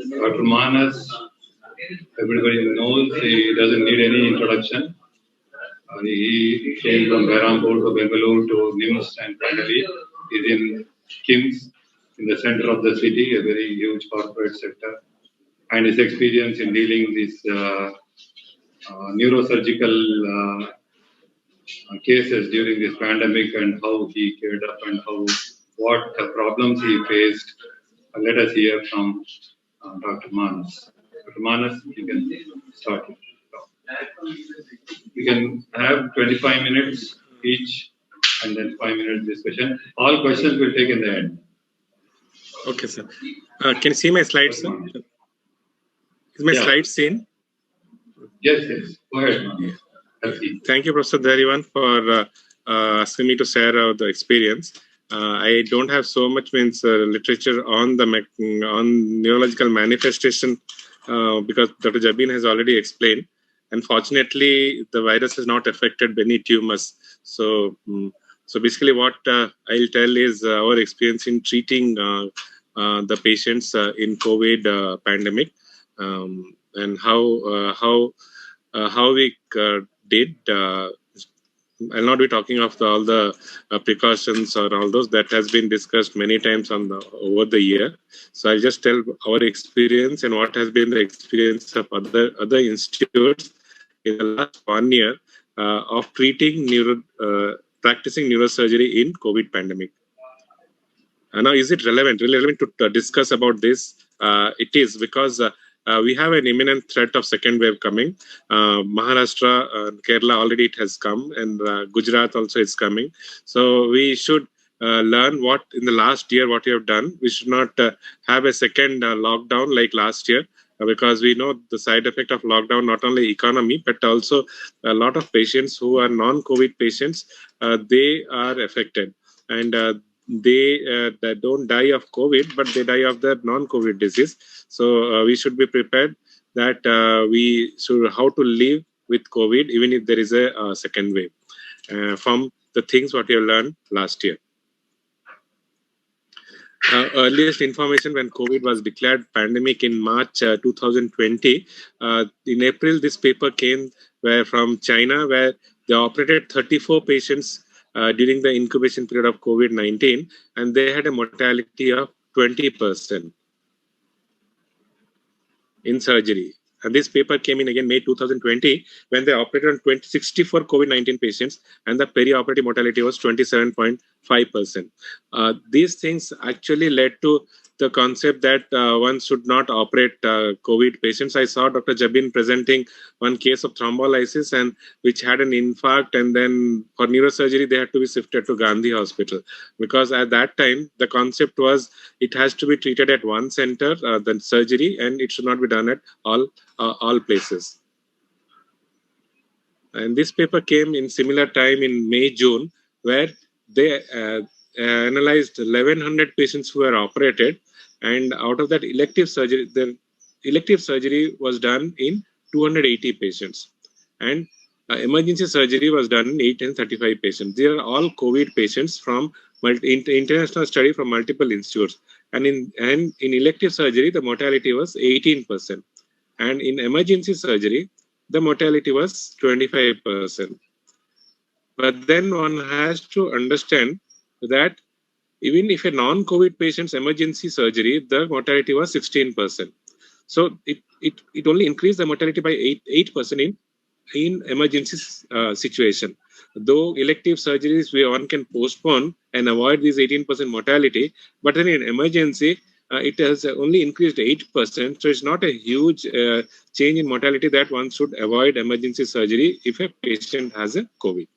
Dr. Manas, everybody knows he doesn't need any introduction. He came from Behrampur to Bengaluru to NIMS and finally is in KIMS in the center of the city, a very huge corporate sector. And his experience in dealing with these neurosurgical cases during this pandemic and how he geared up and what problems he faced. Let us hear from Dr. Manas. Dr. Manas, you can start. We can have 25 minutes each and then 5 minutes discussion. All questions will take in the end. Okay, sir. Can you see my slides, sir? Is my slide seen? Yes. Go ahead. Thank you, Professor Dharivan, for asking me to share the experience. I don't have so much literature on the on neurological manifestation because Dr. Jabin has already explained. Unfortunately, the virus has not affected many tumors. So basically, what I'll tell is our experience in treating the patients in COVID pandemic and how we did. I'll not be talking of all the precautions or all those that has been discussed many times over the year. So I'll just tell our experience and what has been the experience of other institutes in the last 1 year of treating practicing neurosurgery in COVID pandemic. Now, is it relevant to discuss about this? It is because we have an imminent threat of second wave coming. Maharashtra, Kerala already it has come, and Gujarat also is coming. So we should learn what in the last year what we have done. We should not have a second lockdown like last year. Because we know the side effect of lockdown, not only economy, but also a lot of patients who are non-COVID patients, they are affected. And they don't die of COVID, but they die of the non-COVID disease. So we should be prepared that we should how to live with COVID, even if there is a second wave, from the things what we have learned last year. Earliest information when COVID was declared pandemic in March 2020. In April, this paper came from China, where they operated 34 patients during the incubation period of COVID-19, and they had a mortality of 20% in surgery. And this paper came in again May 2020, when they operated on 64 COVID-19 patients, and the perioperative mortality was 27.5%. These things actually led to the concept that one should not operate COVID patients. I saw Dr. Jabin presenting one case of thrombolysis, and which had an infarct, and then for neurosurgery they had to be shifted to Gandhi Hospital, because at that time the concept was it has to be treated at one center, the surgery, and it should not be done at all places. And this paper came in similar time in May-June, where they analyzed 1,100 patients who were operated, and out of that elective surgery, the elective surgery was done in 280 patients, and emergency surgery was done in 835 patients. They are all COVID patients from international study from multiple institutes, and in elective surgery the mortality was 18%, and in emergency surgery the mortality was 25%. But then one has to understand that even if a non-COVID patient's emergency surgery, the mortality was 16%. So it only increased the mortality by 8% in emergency situation. Though elective surgeries one can postpone and avoid this 18% mortality, but then in emergency it has only increased 8%. So it's not a huge change in mortality that one should avoid emergency surgery if a patient has a COVID.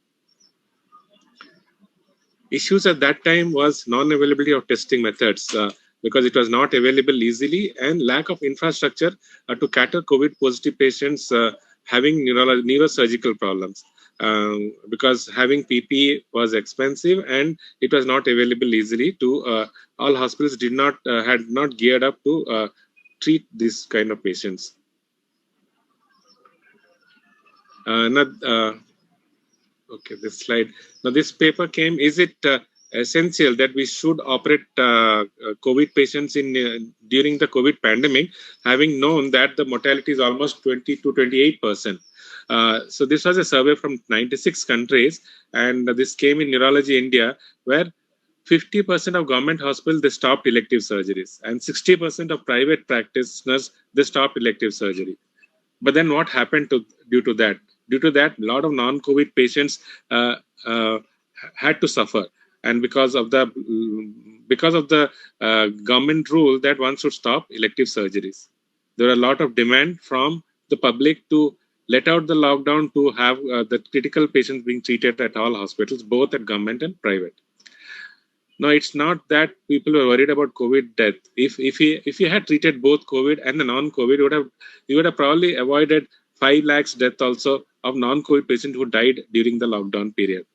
Issues at that time was non-availability of testing methods because it was not available easily, and lack of infrastructure to cater COVID positive patients having neurosurgical problems, because having PPE was expensive and it was not available easily to all hospitals had not geared up to treat this kind of patients. Okay, this slide. Now, this paper came, is it essential that we should operate COVID patients in during the COVID pandemic, having known that the mortality is almost 20 to 28%. So this was a survey from 96 countries, and this came in Neurology India, where 50% of government hospitals they stopped elective surgeries, and 60% of private practitioners they stopped elective surgery. But then what happened due to that? Due to that, a lot of non-COVID patients had to suffer, and because of the government rule that one should stop elective surgeries, there are a lot of demand from the public to let out the lockdown to have the critical patients being treated at all hospitals, both at government and private. No, it's not that people were worried about COVID death. If you had treated both COVID and the non-COVID, you would have probably avoided 5 lakhs death also of non-COVID patients who died during the lockdown period.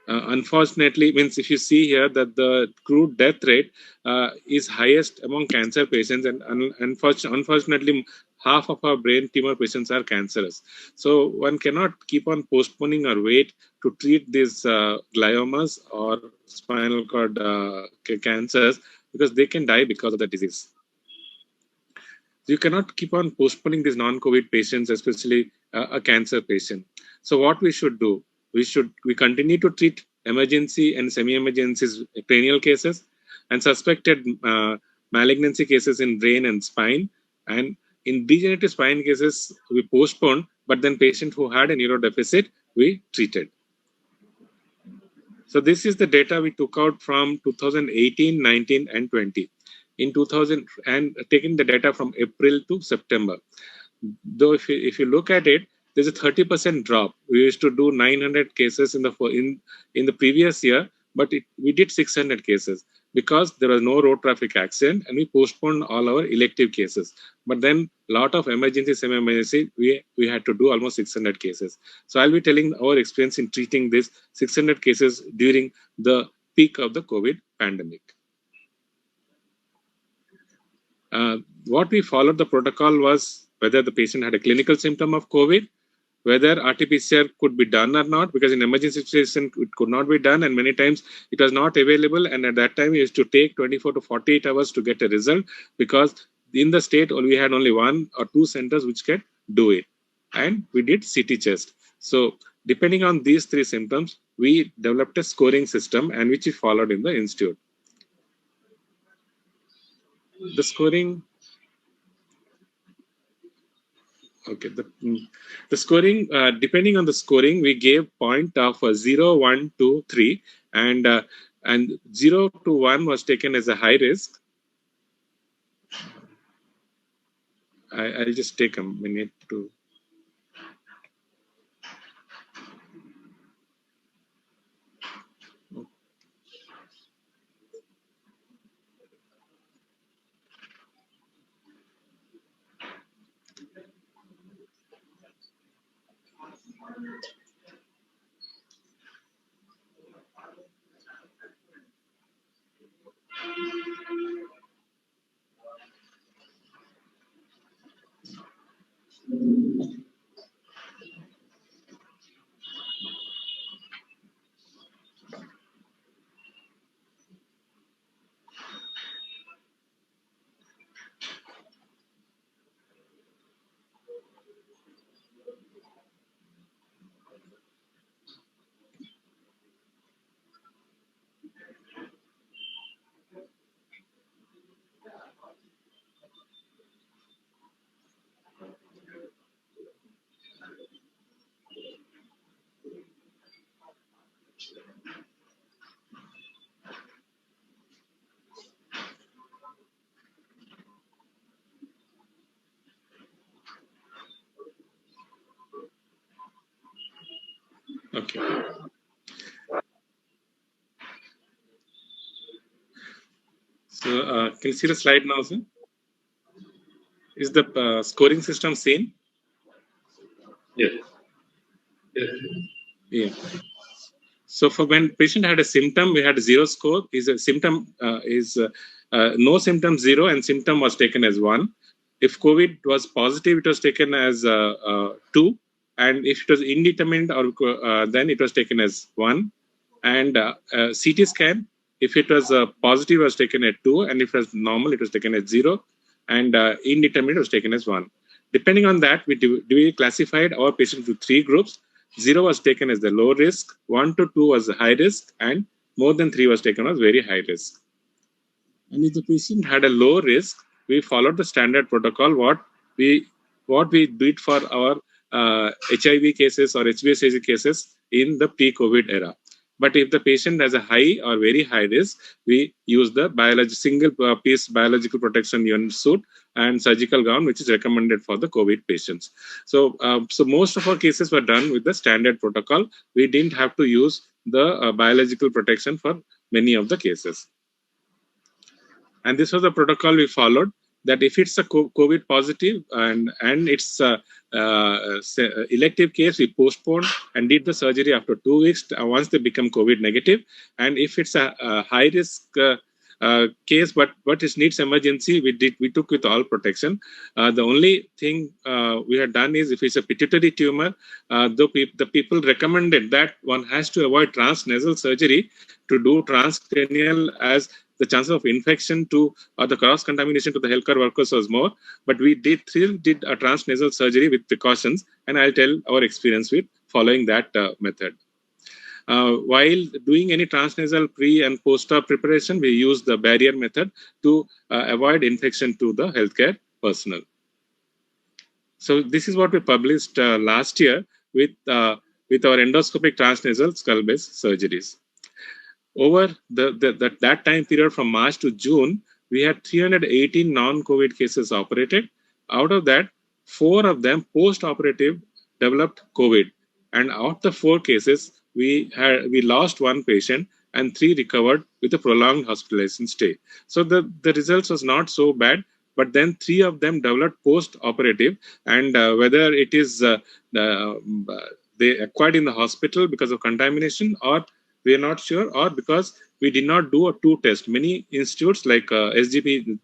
Unfortunately, means if you see here that the crude death rate is highest among cancer patients, and unfortunately, half of our brain tumor patients are cancerous. So one cannot keep on postponing or wait to treat these gliomas or spinal cord cancers, because they can die because of the disease. You cannot keep on postponing these non-COVID patients, especially a cancer patient. So what we should do, we continue to treat emergency and semi-emergency cranial cases and suspected malignancy cases in brain and spine. And in degenerative spine cases, we postponed, but then patients who had a neurodeficit, we treated. So this is the data we took out from 2018, 19, and 20. In 2000, and taking the data from April to September. Though if you look at it, there's a 30% drop. We used to do 900 cases in the previous year, but we did 600 cases because there was no road traffic accident, and we postponed all our elective cases. But then a lot of emergency, semi-emergency, we had to do almost 600 cases. So I'll be telling our experience in treating this 600 cases during the peak of the COVID pandemic. What we followed the protocol was whether the patient had a clinical symptom of COVID, whether RT-PCR could be done or not, because in emergency situation it could not be done, and many times it was not available, and at that time we used to take 24 to 48 hours to get a result, because in the state we had only 1 or 2 centers which can do it, and we did CT chest. So depending on these 3 symptoms, we developed a scoring system, and which we followed in the institute. The scoring, okay, the scoring, depending on the scoring, we gave point of 0, 1, 2, 3, and 0 to 1 was taken as a high risk. I'll just take a minute to. Okay. So can you see the slide now, sir? Is the scoring system seen? Yes. Yes. Yeah. So for when patient had a symptom, we had 0 score. Is a symptom no symptom 0, and symptom was taken as 1. If COVID was positive, it was taken as 2, and if it was indeterminate, or then it was taken as 1. and CT scan, if it was positive, was taken at 2, and if it was normal, it was taken at 0, and indeterminate was taken as 1. Depending on that, we classified our patients into 3 groups. 0 was taken as the low risk, 1 to 2 was high risk, and more than 3 was taken as very high risk. And if the patient had a low risk, we followed the standard protocol, what we did for our HIV cases or HBsAg cases in the pre-COVID era. But if the patient has a high or very high risk, we use the single piece biological protection unit suit and surgical gown, which is recommended for the COVID patients. So most of our cases were done with the standard protocol. We didn't have to use the biological protection for many of the cases. And this was the protocol we followed, that if it's a COVID positive and it's elective case, we postponed and did the surgery after 2 weeks once they become COVID negative. And if it's a high risk case, but it needs emergency, we took with all protection. The only thing we had done is, if it's a pituitary tumor, the people recommended that one has to avoid transnasal surgery to do transcranial, as the chances of infection to or the cross contamination to the healthcare workers was more. But we still did a transnasal surgery with precautions, and I'll tell our experience with following that method. While doing any transnasal pre and post-op preparation, we use the barrier method to avoid infection to the healthcare personnel. So this is what we published last year with our endoscopic transnasal skull-base surgeries. Over that time period from March to June, we had 318 non-COVID cases operated. Out of that, 4 of them post-operative developed COVID. And out of 4 cases, we lost 1 patient and 3 recovered with a prolonged hospitalization stay. So the results was not so bad, but then 3 of them developed post-operative, and whether it is they acquired in the hospital because of contamination, or we are not sure, or because we did not do a 2 test. Many institutes like SGP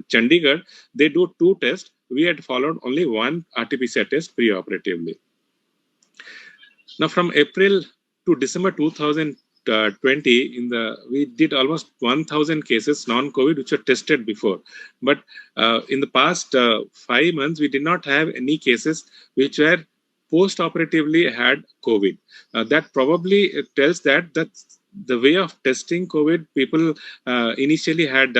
Chandigarh, they do 2 tests. We had followed only 1 RT-PCR test pre-operatively. Now, from April to December 2020, we did almost 1,000 cases non-COVID which were tested before. But in the past 5 months, we did not have any cases which were post-operatively had COVID. That probably tells that the way of testing COVID, people initially had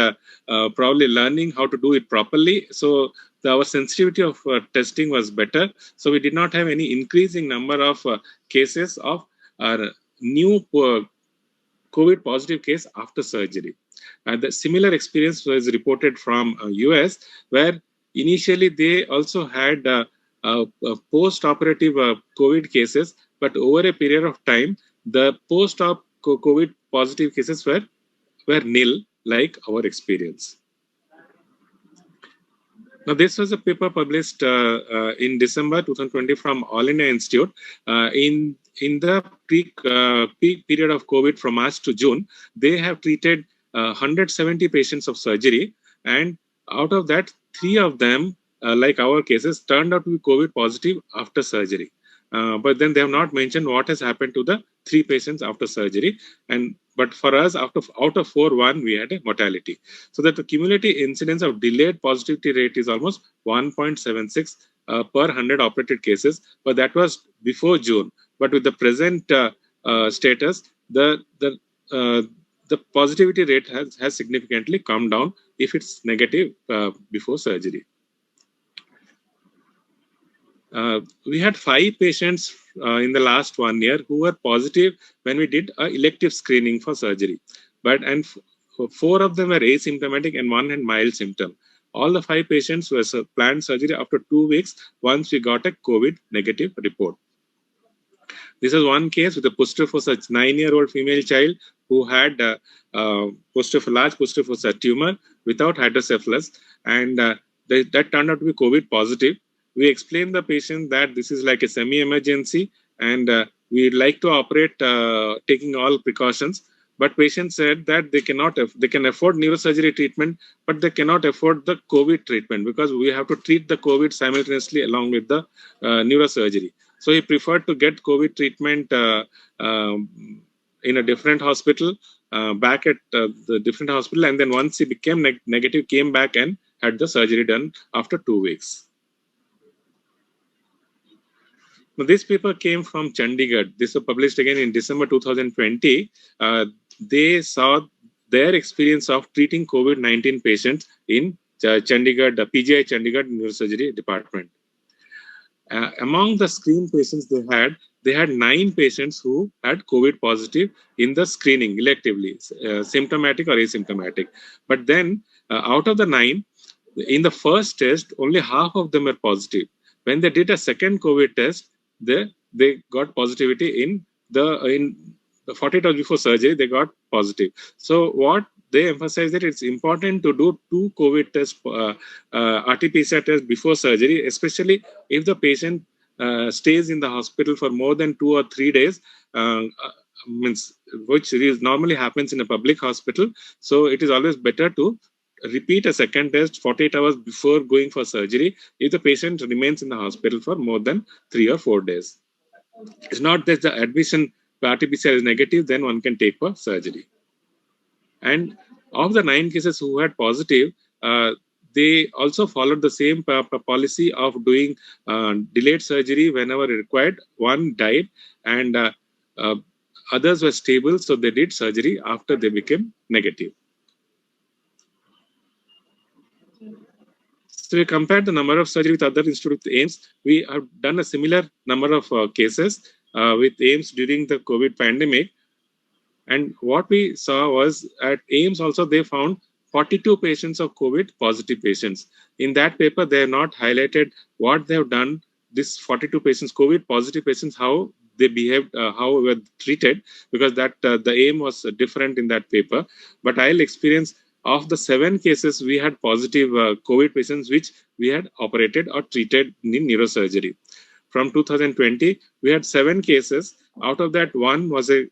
probably learning how to do it properly. So our sensitivity of testing was better. So we did not have any increasing number of cases of new COVID positive case after surgery. The similar experience was reported from US, where initially they also had post-operative COVID cases, but over a period of time, the post-op COVID positive cases were nil, like our experience. Now, this was a paper published in December 2020 from All India Institute. In the peak period of COVID from March to June, they have treated 170 patients of surgery, and out of that, 3 of them, like our cases, turned out to be COVID positive after surgery. But then they have not mentioned what has happened to the 3 patients after surgery. But for us, out of 4, 1, we had a mortality. So that the cumulative incidence of delayed positivity rate is almost 1.76 per 100 operated cases. But that was before June. But with the present status, the positivity rate has significantly come down if it's negative before surgery. We had 5 patients in the last 1 year who were positive when we did elective screening for surgery. And 4 of them were asymptomatic and 1 had mild symptom. All the 5 patients were planned surgery after 2 weeks once we got a COVID negative report. This is one case with a posterior fossa 9-year-old female child who had large posterior fossa tumor without hydrocephalus, and that turned out to be COVID positive. We explained the patient that this is like a semi-emergency, and we'd like to operate taking all precautions. But patient said that they can afford neurosurgery treatment, but they cannot afford the COVID treatment because we have to treat the COVID simultaneously along with the neurosurgery. So he preferred to get COVID treatment in a different hospital, back at the different hospital, and then once he became negative, came back and had the surgery done after 2 weeks. Now, this paper came from Chandigarh. This was published again in December 2020. They saw their experience of treating COVID-19 patients in Chandigarh, the PGI Chandigarh Neurosurgery Department. Among the screen patients they had 9 patients who had COVID positive in the screening electively, symptomatic or asymptomatic. But then out of the 9, in the first test, only half of them were positive. When they did a second COVID test, they got positivity in the 48 hours before surgery, they got positive. So what they emphasize that it's important to do 2 COVID tests, RT-PCR tests before surgery, especially if the patient stays in the hospital for more than 2 or 3 days, which normally happens in a public hospital. So it is always better to repeat a second test 48 hours before going for surgery if the patient remains in the hospital for more than 3 or 4 days. It's not that the admission RT-PCR is negative, then one can take for surgery. And of the 9 cases who had positive, they also followed the same policy of doing delayed surgery whenever required. 1 died, and others were stable, so they did surgery after they became negative. So we compared the number of surgery with other institutes with AIIMS. We have done a similar number of cases with AIIMS during the COVID pandemic. And what we saw was at AIIMS also they found 42 patients of COVID positive patients. In that paper, they have not highlighted what they have done, this 42 patients, COVID positive patients, how they behaved, how were treated, because that the aim was different in that paper. But I'll experience of the 7 cases, we had positive COVID patients, which we had operated or treated in neurosurgery. From 2020, we had 7 cases. Out of that, 1 was a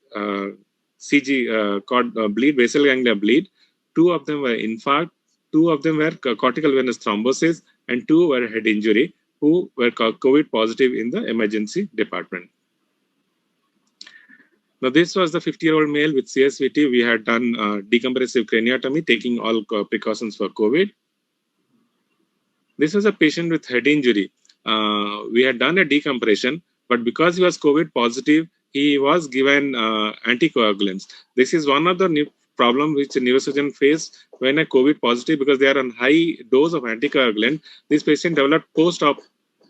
CG called bleed, basal ganglia bleed. 2 of them were infarct. 2 of them were cortical venous thrombosis, and 2 were head injury, who were COVID positive in the emergency department. Now, this was the 50-year-old male with CSVT. We had done decompressive craniotomy, taking all precautions for COVID. This was a patient with head injury. We had done a decompression, but because he was COVID positive, he was given anticoagulants. This is one of the problem which a neurosurgeon face when a COVID positive, because they are on high dose of anticoagulant. This patient developed post-op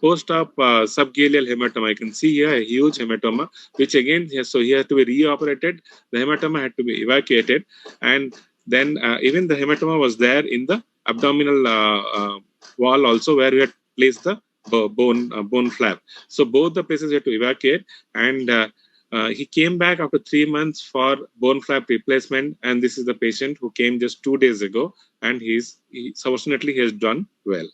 subgaleal hematoma. You can see here a huge hematoma, which again, so he had to be reoperated. The hematoma had to be evacuated, and then even the hematoma was there in the abdominal wall also, where we had placed the bone flap. So both the places we had to evacuate, and he came back after 3 months for bone flap replacement, and this is the patient who came just 2 days ago, and fortunately he has done well.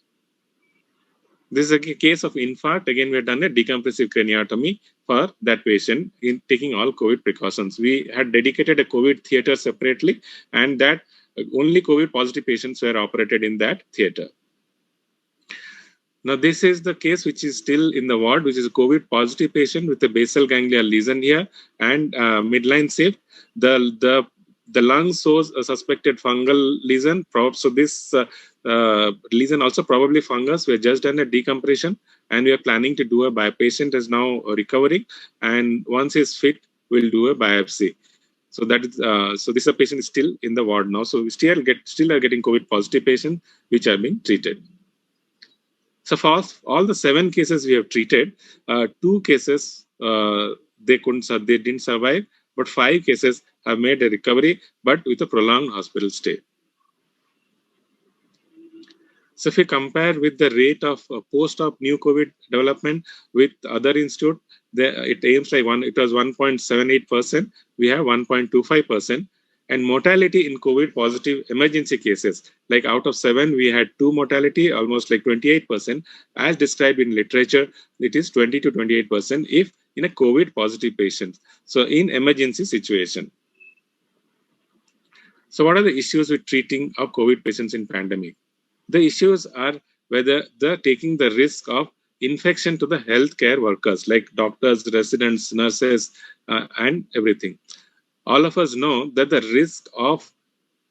This is a case of infarct. Again, we have done a decompressive craniotomy for that patient in taking all COVID precautions. We had dedicated a COVID theater separately, and that only COVID positive patients were operated in that theater. Now, this is the case which is still in the ward, which is a COVID positive patient with a basal ganglia lesion here and midline shift. The lung shows a suspected fungal lesion. So this lesion also probably fungus. We have just done a decompression, and we are planning to do a patient is now recovering, and once he's fit, we'll do a biopsy. So that is so this patient is still in the ward now. So we still are getting COVID positive patients which are being treated. So for all the 7 cases we have treated, 2 cases they didn't survive, but 5 cases have made a recovery, but with a prolonged hospital stay. So if we compare with the rate of post-op new COVID development with other institute, it aims like it was 1.78%. We have 1.25%. And mortality in COVID positive emergency cases, like out of 7, we had 2 mortality, almost like 28%. As described in literature, it is 20 to 28% if in a COVID positive patient. So in emergency situation. So what are the issues with treating of COVID patients in pandemic? The issues are whether they're taking the risk of infection to the healthcare workers, like doctors, residents, nurses, and everything. all of us know that the risk of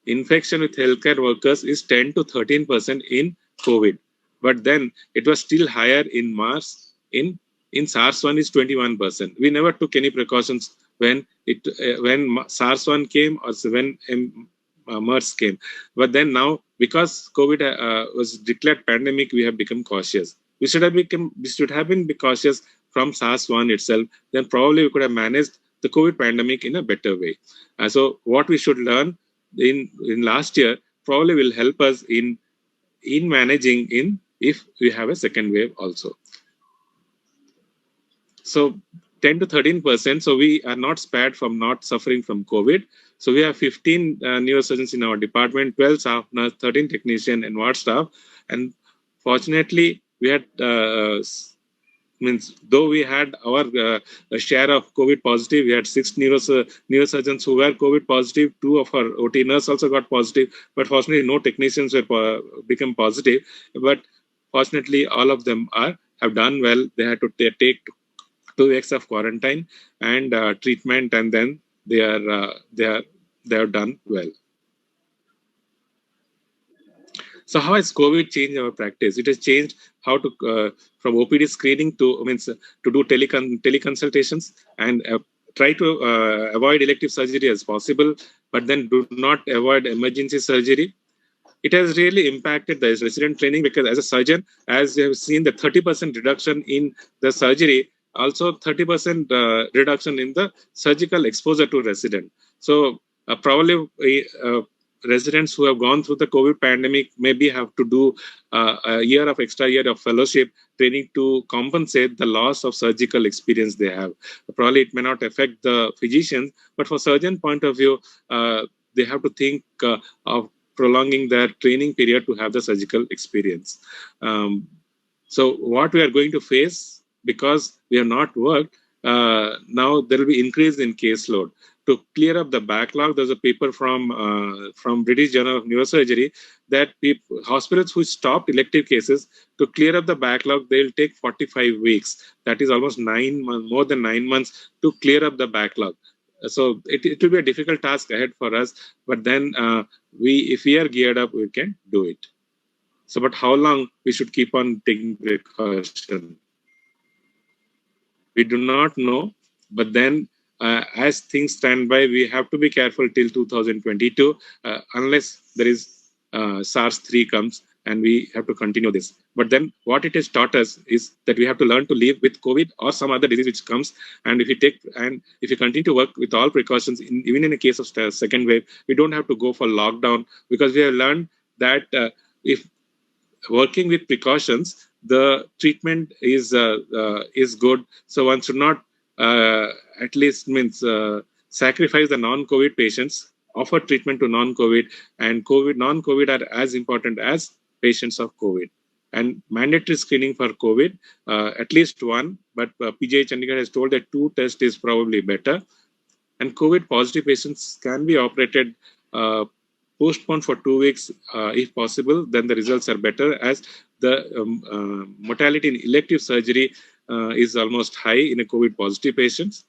infection with healthcare workers is 10 to 13% in COVID. But then it was still higher in MERS. In SARS-1 is 21%. We never took any precautions when SARS-1 came or when MERS came. But then now, because COVID was declared pandemic, we have become cautious. We should have been cautious from SARS-1 itself. Then probably we could have managed the COVID pandemic in a better way. So what we should learn in last year probably will help us in managing if we have a second wave also. So 10 to 13%. So we are not spared from not suffering from COVID. So we have 15 neurosurgeons in our department, 12 staff nurse, 13 technician and ward staff. And fortunately, we had though we had our share of COVID positive, we had 6 neurosurgeons who were COVID positive. 2 of our OT nurse also got positive, but fortunately no technicians were become positive. But fortunately, all of them have done well. They had to take 2 weeks of quarantine and treatment, and then they have done well. So how has COVID changed our practice? It has changed how to from OPD screening to do teleconsultations and try to avoid elective surgery as possible, but then do not avoid emergency surgery. It has really impacted the resident training, because as a surgeon, as you have seen, the 30% reduction in the surgery, also 30% reduction in the surgical exposure to resident. So probably residents who have gone through the COVID pandemic maybe have to do a extra year of fellowship training to compensate the loss of surgical experience they have. Probably it may not affect the physicians, but for surgeon point of view, they have to think of prolonging their training period to have the surgical experience. So what we are going to face, because we have not worked, now there will be increase in caseload. To clear up the backlog, there's a paper from British Journal of Neurosurgery that hospitals who stopped elective cases, to clear up the backlog, they'll take 45 weeks. That is almost 9 months, more than 9 months to clear up the backlog. So it will be a difficult task ahead for us, but then if we are geared up, we can do it. So, but how long we should keep on taking precaution? We do not know, but then as things stand by, we have to be careful till 2022, unless there is SARS-3 comes, and we have to continue this. But then what it has taught us is that we have to learn to live with COVID or some other disease which comes. And if you continue to work with all precautions, even in the case of second wave, we don't have to go for lockdown, because we have learned that if working with precautions, the treatment is good. So one should not at least sacrifice the non-COVID patients, offer treatment to non-COVID, and non-COVID are as important as patients of COVID. And mandatory screening for COVID, at least one, but PGI Chandigarh has told that 2 tests is probably better. And COVID positive patients can be operated, postponed for 2 weeks if possible, then the results are better, as the mortality in elective surgery is almost high in a COVID positive patients.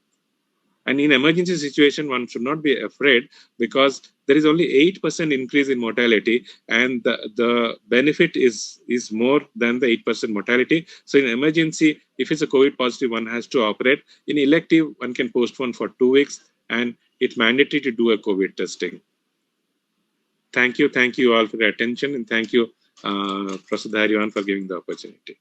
And in emergency situation, one should not be afraid, because there is only 8% increase in mortality, and the benefit is more than the 8% mortality. So in emergency, if it's a COVID positive, one has to operate. In elective, one can postpone for 2 weeks, and it's mandatory to do a COVID testing. Thank you all for your attention, and thank you, Professor Dhairyawan, for giving the opportunity.